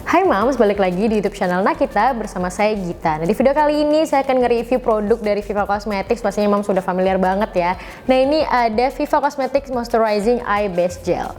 Hai Mams, balik lagi di YouTube channel Nakita bersama saya Gita. Nah, di video kali ini saya akan nge-review produk dari Viva Cosmetics. Pastinya Mams sudah familiar banget ya. Nah, ini ada Viva Cosmetics Moisturizing Eye Base Gel.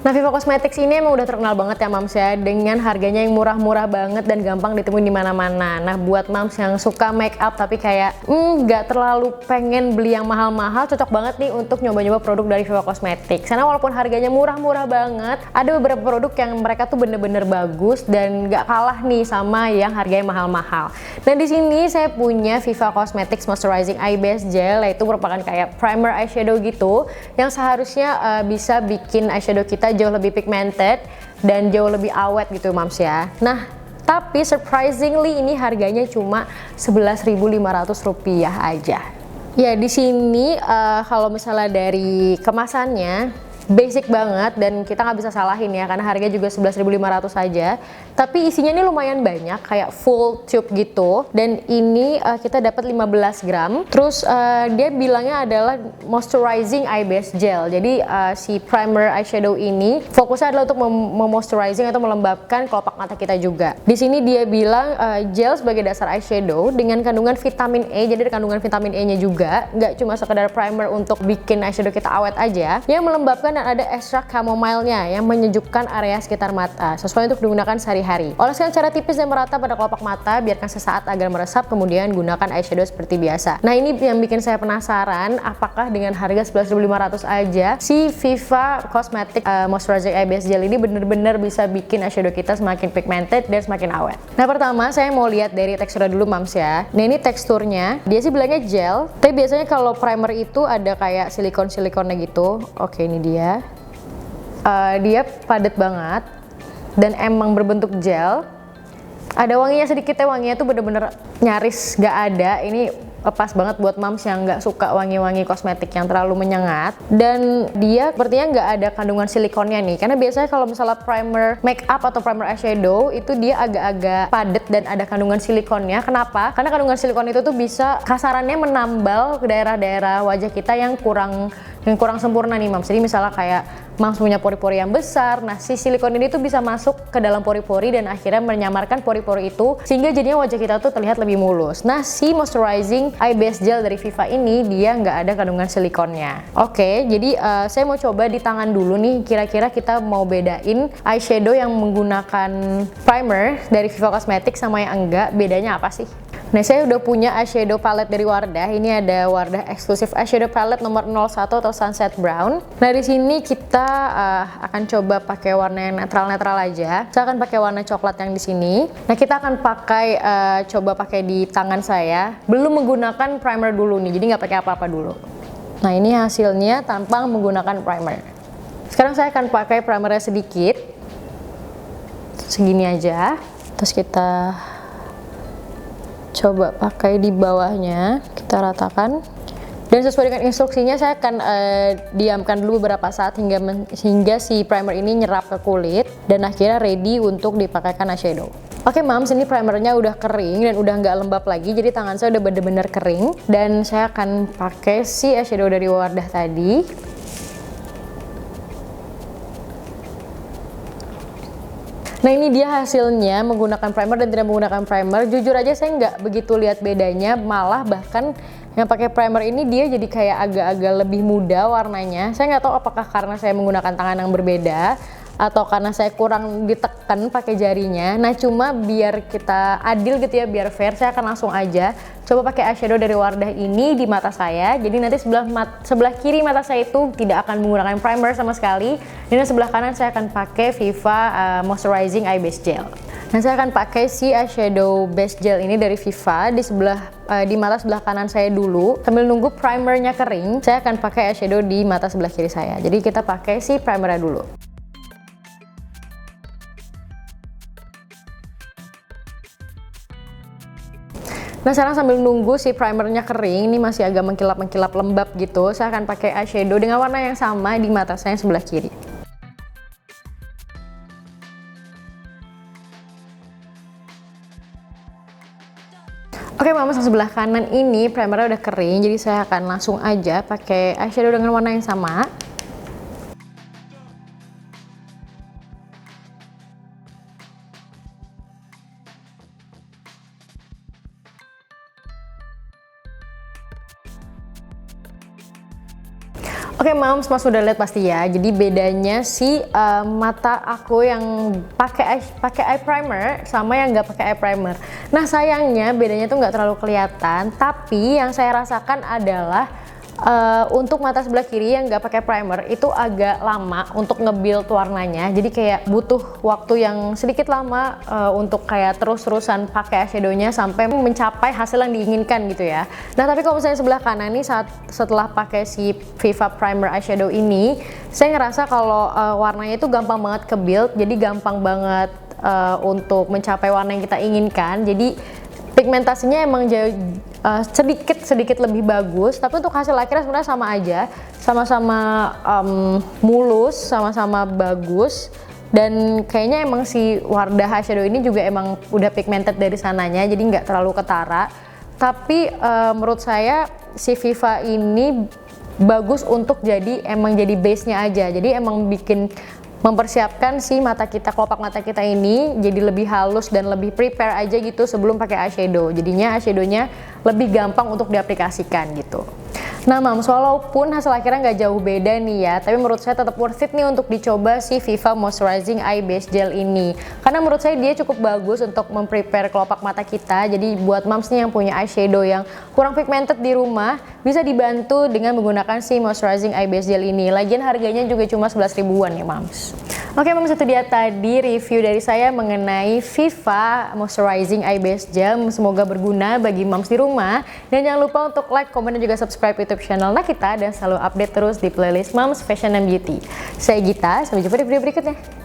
Nah, Viva Cosmetics ini emang udah terkenal banget ya Mams ya, dengan harganya yang murah-murah banget dan gampang ditemuin di mana-mana. Nah, buat Mams yang suka make up tapi kayak nggak terlalu pengen beli yang mahal-mahal, cocok banget nih untuk nyoba-nyoba produk dari Viva Cosmetics. Karena walaupun harganya murah-murah banget, ada beberapa produk yang mereka tuh bener-bener bagus dan nggak kalah nih sama yang harganya mahal-mahal. Nah, di sini saya punya Viva Cosmetics Moisturizing Eye Base Gel, yaitu merupakan kayak primer eyeshadow gitu, yang seharusnya bisa bikin eyeshadow kita jauh lebih pigmented dan jauh lebih awet gitu Mams ya. Nah, tapi surprisingly ini harganya cuma Rp11.500 aja. Ya, di sini kalau misalnya dari kemasannya basic banget dan kita nggak bisa salahin ya, karena harga juga 11.500 saja. Tapi isinya ini lumayan banyak, kayak full tube gitu. Dan ini kita dapat 15 gram. Terus dia bilangnya adalah moisturizing eye base gel. Jadi si primer eyeshadow ini fokusnya adalah untuk memoisturizing atau melembabkan kelopak mata kita juga. Di sini dia bilang gel sebagai dasar eyeshadow dengan kandungan vitamin E. Jadi ada kandungan vitamin E-nya juga. Nggak cuma sekedar primer untuk bikin eyeshadow kita awet aja. Yang melembabkan dan ada ekstrak chamomile-nya yang menyejukkan area sekitar mata, sesuai untuk digunakan sehari-hari. Oleskan secara tipis dan merata pada kelopak mata, biarkan sesaat agar meresap, kemudian gunakan eyeshadow seperti biasa. Nah, ini yang bikin saya penasaran, apakah dengan harga 11.500 aja si Viva Cosmetics Moisturizing Eye Base Gel ini bener-bener bisa bikin eyeshadow kita semakin pigmented dan semakin awet. Nah, pertama saya mau lihat dari teksturnya dulu Mams ya. Nah, ini teksturnya, dia sih bilangnya gel, tapi biasanya kalau primer itu ada kayak silikon-silikonnya gitu. Oke, ini dia. Dia padat banget dan emang berbentuk gel. Ada wanginya sedikit ya, wanginya tuh bener-bener nyaris gak ada. Ini pas banget buat Mams yang nggak suka wangi-wangi kosmetik yang terlalu menyengat. Dan dia sepertinya nggak ada kandungan silikonnya nih, karena biasanya kalau misalnya primer make up atau primer eyeshadow itu dia agak-agak padat dan ada kandungan silikonnya. Kenapa? Karena kandungan silikon itu tuh bisa kasarannya menambal ke daerah-daerah wajah kita yang kurang sempurna nih Mams. Jadi misalnya kayak Mams punya pori-pori yang besar, nah si silikon ini tuh bisa masuk ke dalam pori-pori dan akhirnya menyamarkan pori-pori itu sehingga jadinya wajah kita tuh terlihat lebih mulus. Nah, si moisturizing eye base gel dari Viva ini dia nggak ada kandungan silikonnya. Oke, jadi saya mau coba di tangan dulu nih, kira-kira kita mau bedain eyeshadow yang menggunakan primer dari Viva Cosmetics sama yang enggak, bedanya apa sih? Nah, saya udah punya eyeshadow palette dari Wardah. Ini ada Wardah Exclusive Eyeshadow Palette nomor 01 atau Sunset Brown. Nah, di sini kita akan coba pakai warna yang netral-netral aja. Saya akan pakai warna coklat yang di sini. Nah, kita akan coba pakai di tangan saya. Belum menggunakan primer dulu nih, jadi nggak pakai apa-apa dulu. Nah, ini hasilnya tanpa menggunakan primer. Sekarang saya akan pakai primernya sedikit. Segini aja. Terus kita coba pakai di bawahnya, kita ratakan. Dan sesuai dengan instruksinya saya akan diamkan dulu beberapa saat hingga si primer ini nyerap ke kulit dan akhirnya ready untuk dipakaikan eyeshadow. Oke Mams, ini primernya udah kering dan udah nggak lembab lagi, jadi tangan saya udah bener-bener kering. Dan saya akan pakai si eyeshadow dari Wardah tadi. Nah, ini dia hasilnya menggunakan primer dan tidak menggunakan primer. Jujur aja saya nggak begitu lihat bedanya, malah bahkan yang pakai primer ini dia jadi kayak agak-agak lebih muda warnanya. Saya nggak tahu apakah karena saya menggunakan tangan yang berbeda atau karena saya kurang ditekan pakai jarinya. Nah, cuma biar kita adil gitu ya, biar fair, saya akan langsung aja coba pakai eyeshadow dari Wardah ini di mata saya. Jadi nanti sebelah kiri mata saya itu tidak akan menggunakan primer sama sekali. Dan sebelah kanan saya akan pakai Viva Moisturizing Eye Base Gel. Nah, saya akan pakai si eyeshadow base gel ini dari Viva di mata sebelah kanan saya dulu. Sambil nunggu primernya kering, saya akan pakai eyeshadow di mata sebelah kiri saya. Jadi kita pakai si primernya dulu. Nah, sekarang sambil nunggu si primernya kering, ini masih agak mengkilap-mengkilap lembab gitu, saya akan pakai eyeshadow dengan warna yang sama di mata saya yang sebelah kiri. Oke Mams, langsung sebelah kanan ini primernya udah kering, jadi saya akan langsung aja pakai eyeshadow dengan warna yang sama. Oke Mams, Mas udah lihat pasti ya. Jadi bedanya sih mata aku yang pakai eye primer sama yang nggak pakai eye primer. Nah sayangnya bedanya tuh nggak terlalu kelihatan. Tapi yang saya rasakan adalah untuk mata sebelah kiri yang nggak pakai primer itu agak lama untuk nge-build warnanya. Jadi kayak butuh waktu yang sedikit lama untuk kayak terus-terusan pakai eyeshadownya sampai mencapai hasil yang diinginkan gitu ya. Nah tapi kalau misalnya sebelah kanan nih setelah pakai si Viva Primer eyeshadow ini, saya ngerasa kalau warnanya itu gampang banget ke-build. Jadi gampang banget untuk mencapai warna yang kita inginkan. Jadi pigmentasinya emang sedikit lebih bagus, tapi untuk hasil akhirnya sebenarnya sama aja, sama-sama mulus, sama-sama bagus. Dan kayaknya emang si Wardah eyeshadow ini juga emang udah pigmented dari sananya, jadi nggak terlalu ketara. Tapi menurut saya si Viva ini bagus untuk emang jadi base-nya aja, jadi emang mempersiapkan si mata kita, kelopak mata kita ini jadi lebih halus dan lebih prepare aja gitu sebelum pakai eyeshadow. Jadinya eyeshadownya lebih gampang untuk diaplikasikan gitu. Nah Mams, walaupun hasil akhirnya nggak jauh beda nih ya, tapi menurut saya tetap worth it nih untuk dicoba si Viva Moisturizing Eye Base Gel ini. Karena menurut saya dia cukup bagus untuk memprepare kelopak mata kita. Jadi buat Mams nih yang punya eyeshadow yang kurang pigmented di rumah, bisa dibantu dengan menggunakan si Moisturizing Eye Base Gel ini. Lagian harganya juga cuma 11 ribuan ya Mams. Oke Mams, itu dia tadi review dari saya mengenai Viva Moisturizing Eye Base Gel. Semoga berguna bagi Mams di rumah. Dan jangan lupa untuk like, komen, dan juga subscribe YouTube channel kita dan selalu update terus di playlist Mams Fashion and Beauty. Saya Gita, sampai jumpa di video berikutnya.